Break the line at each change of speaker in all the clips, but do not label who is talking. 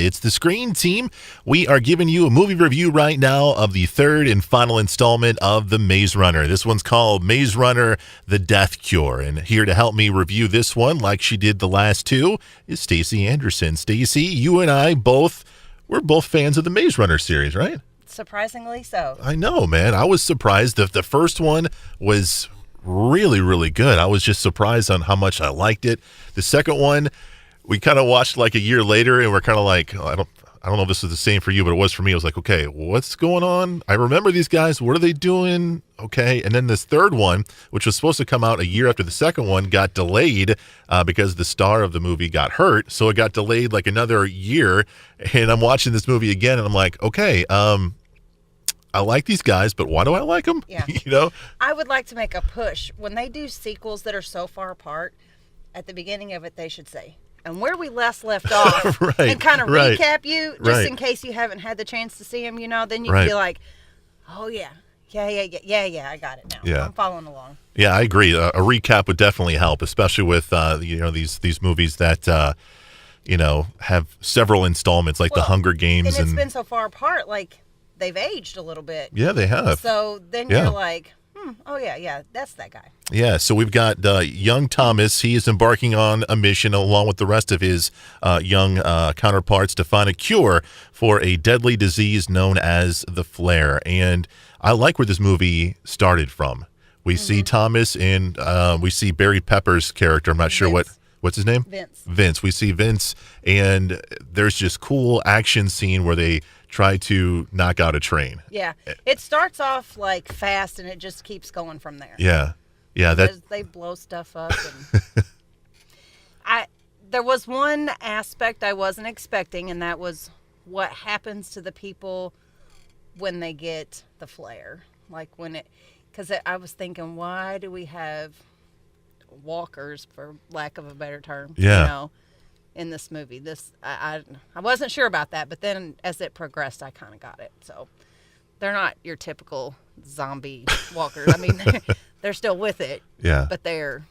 It's the Screen Team. We are giving you a movie review right now of the third and final installment of The Maze Runner. This one's called Maze Runner: The Death Cure. And here to help me review this one, like she did the last two, is Stacey Anderson. Stacey, you and I we're both fans of the Maze Runner series, right?
Surprisingly so.
I know, man. I was surprised. The first one was really, really good. I was just surprised on how much I liked it. The second one, we kind of watched like a year later, and we're kind of like, I don't know if this is the same for you, but it was for me. I was like, okay, what's going on? I remember these guys. What are they doing? Okay. And then this third one, which was supposed to come out a year after the second one, got delayed because the star of the movie got hurt. So it got delayed like another year. And I'm watching this movie again, and I'm like, okay, I like these guys, but why do I like them?
Yeah.
You know?
I would like to make a push. When they do sequels that are so far apart, at the beginning of it, they should say, and where we left off,
right,
and kind of recap you, just in case you haven't had the chance to see them, then you can be like, oh, yeah, I got it now.
Yeah.
I'm following along.
Yeah, I agree. A recap would definitely help, especially with, these movies that, have several installments, like the Hunger Games.
And it's been so far apart, like, they've aged a little bit.
Yeah, they have.
So then you're like, oh, yeah, that's that guy.
Yeah, so we've got young Thomas. He is embarking on a mission along with the rest of his young counterparts to find a cure for a deadly disease known as the flare. And I like where this movie started from. We see Thomas and we see Barry Pepper's character. I'm not sure what's his name? Vince. We see Vince, and there's just cool action scene where they try to knock out a train.
Yeah. It starts off like fast, and it just keeps going from there.
Yeah. Yeah,
they blow stuff up. And there was one aspect I wasn't expecting, and that was what happens to the people when they get the flare. Like because I was thinking, why do we have walkers, for lack of a better term?
Yeah.
In this movie, I wasn't sure about that, but then as it progressed, I kind of got it. So they're not your typical zombie walkers. I mean, they're still with it.
Yeah.
But they're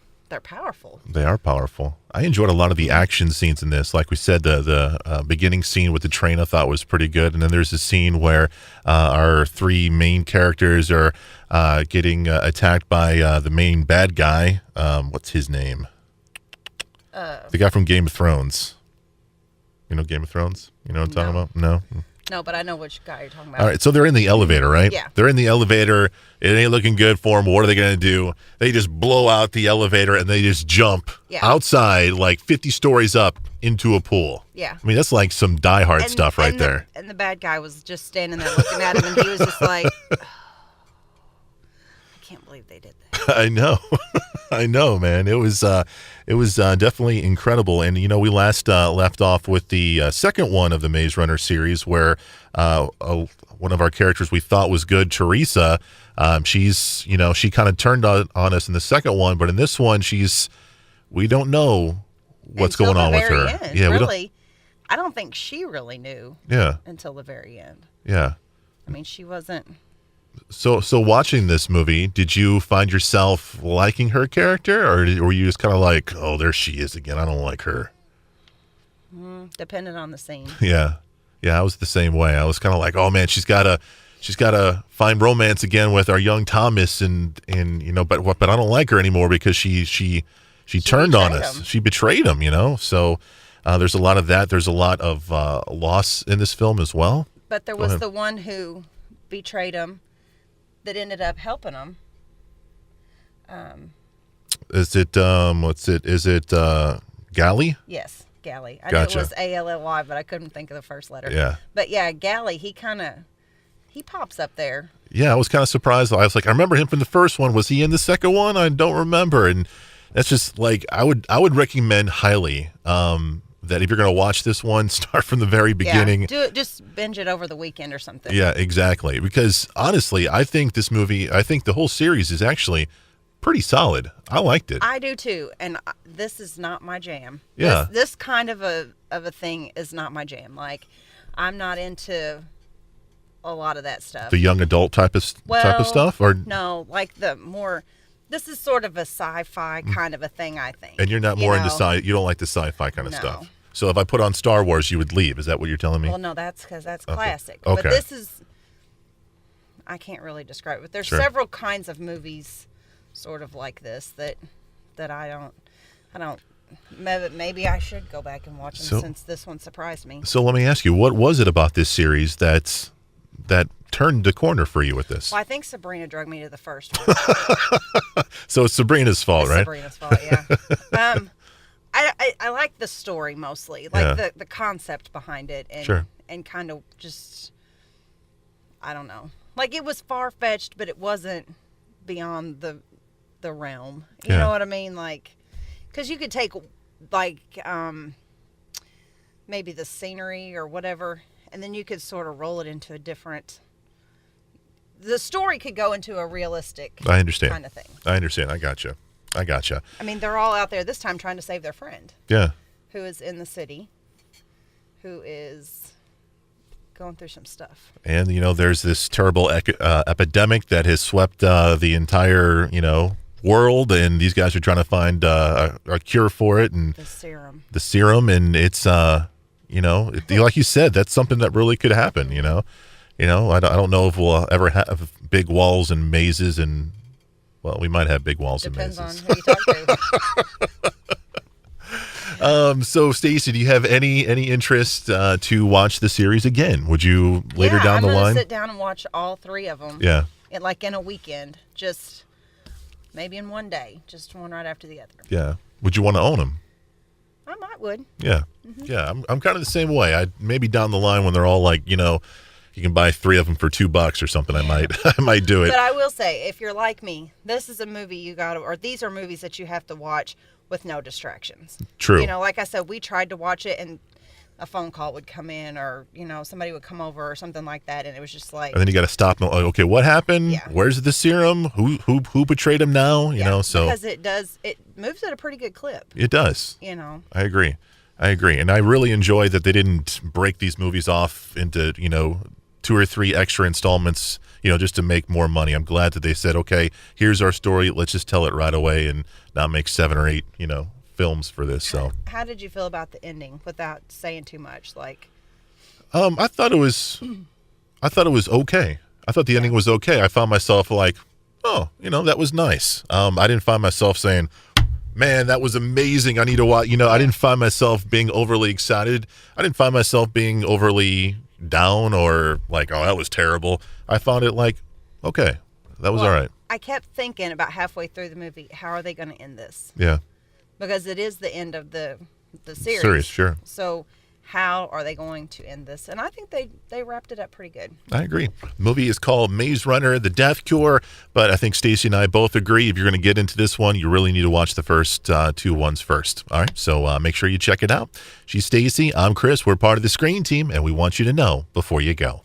powerful.
They are powerful. I enjoyed a lot of the action scenes in this. Like we said, the beginning scene with the train I thought was pretty good. And then there's a scene where our three main characters are getting attacked by the main bad guy. What's his name? The guy from Game of Thrones. You know Game of Thrones? You know what I'm talking about? No?
No, but I know which guy you're talking about.
All right, so they're in the elevator, right?
Yeah.
They're in the elevator. It ain't looking good for them. What are they going to do? They just blow out the elevator, and they just jump outside like 50 stories up into a pool.
Yeah.
I mean, that's like some Die Hard stuff right there.
And the bad guy was just standing there looking at him, and he was just like, I can't believe they did that.
I know. I know, man. It was definitely incredible. And, we last left off with the second one of the Maze Runner series where one of our characters we thought was good, Teresa, she's, she kind of turned on us in the second one. But in this one, we don't know what's going on with her.
End. Yeah, really, I don't think she really knew. Yeah. Until the very end.
Yeah.
I mean, she wasn't.
So watching this movie, did you find yourself liking her character, or were you just kind of like, oh, there she is again, I don't like her?
Depending on the scene.
Yeah, I was the same way. I was kind of like, oh man, she's gotta find romance again with our young Thomas, and but I don't like her anymore because she turned on us. She betrayed him, So there's a lot of that. There's a lot of loss in this film as well.
But there was the one who betrayed him that ended up helping him.
Is it Gally?
Yes, Gally. I
Gotcha.
knew it was A-L-L-Y, but I couldn't think of the first letter.
Yeah.
But yeah, Gally, he pops up there.
Yeah, I was kind of surprised. I was like, I remember him from the first one. Was he in the second one? I don't remember. And that's just like, I would recommend highly that if you're going to watch this one, start from the very beginning.
Yeah, do it. Just binge it over the weekend or something.
Yeah, exactly. Because honestly, I think the whole series is actually pretty solid. I liked it.
I do too. And this is not my jam.
Yeah.
This kind of a thing is not my jam. Like, I'm not into a lot of that stuff.
The young adult type of stuff, or
no, like the more. This is sort of a sci-fi kind of a thing, I think.
And you're not more into you don't like the sci-fi kind of stuff. So if I put on Star Wars, you would leave. Is that what you're telling me?
Well, no, that's because that's classic.
Okay.
But this is, I can't really describe it. But there's
Sure.
several kinds of movies sort of like this that I don't, maybe I should go back and watch them since this one surprised me.
So let me ask you, what was it about this series that turned the corner for you with this?
Well, I think Sabrina drug me to the first one.
So it's Sabrina's fault, right?
Sabrina's fault, yeah. I like the story mostly, like the concept behind it, and
Sure.
and kind of just, I don't know, like it was far fetched, but it wasn't beyond the realm. You know what I mean? Like, because you could take like maybe the scenery or whatever, and then you could sort of roll it into a different. The story could go into a realistic
I understand.
kind of thing.
I understand. I gotcha.
I mean, they're all out there this time trying to save their friend.
Yeah.
Who is in the city, who is going through some stuff.
And, there's this terrible epidemic that has swept the entire, world, and these guys are trying to find a cure for it. And the serum, and it's, like you said, that's something that really could happen, I don't know if we'll ever have big walls and mazes and, well, we might have big walls
Depends
and mazes.
on who you talk to.
So, Stacey, do you have any interest to watch the series again? Would you later down the line?
I'm going to sit down and watch all 3 of them.
Yeah.
In a weekend, just maybe in one day, just one right after the other.
Yeah. Would you want to own them?
I would.
Yeah. Mm-hmm. Yeah. I'm kind of the same way. Maybe down the line when they're all like, you can buy 3 of them for $2 or something. I might do it.
But I will say, if you're like me, this is a movie these are movies that you have to watch with no distractions.
True.
Like I said, we tried to watch it and a phone call would come in, or somebody would come over or something like that, and it was just like.
And then you got to stop. And, okay, what happened?
Yeah.
Where's the serum? Who betrayed him now? So
because it moves at a pretty good clip.
It does. I agree, and I really enjoy that they didn't break these movies off into 2 or 3 extra installments, just to make more money. I'm glad that they said, okay, here's our story. Let's just tell it right away and not make 7 or 8, films for this. So,
how did you feel about the ending without saying too much? Like,
I thought it was okay. I thought the ending was okay. I found myself like, oh, that was nice. I didn't find myself saying, man, that was amazing. I need to watch. I didn't find myself being overly excited. I didn't find myself being overly down or like, oh, that was terrible. I found it like, okay, that was all right.
I kept thinking about halfway through the movie, how are they going to end this?
Yeah.
Because it is the end of the series.
Series, sure.
So how are they going to end this? And I think they wrapped it up pretty good.
I agree. The movie is called Maze Runner: The Death Cure, but I think Stacey and I both agree if you're going to get into this one, you really need to watch the first 2 ones first. All right, so make sure you check it out. She's Stacey. I'm Chris. We're part of the Screen Team, and we want you to know before you go.